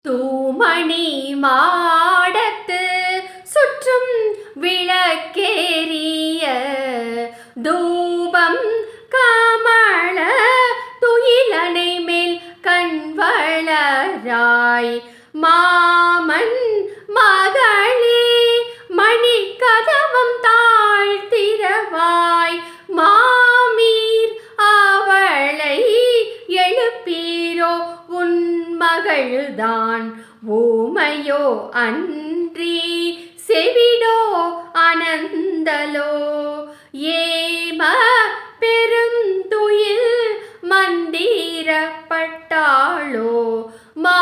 தூமணி மாடத்து சுற்றும் விளக்கேறிய தூபம் கமல துயிலனை மேல் கண்வளராய் மாமன் மகளே மணி கதவம் தாழ்த்திரவாய் மாமீர் அவளை எழுப்பீரோ உன் மகள்தான் ஊமையோ அன்றி செவிடோ அனந்தலோ ஏம பெருந்துயில் மந்திரப்பட்டாளோ மா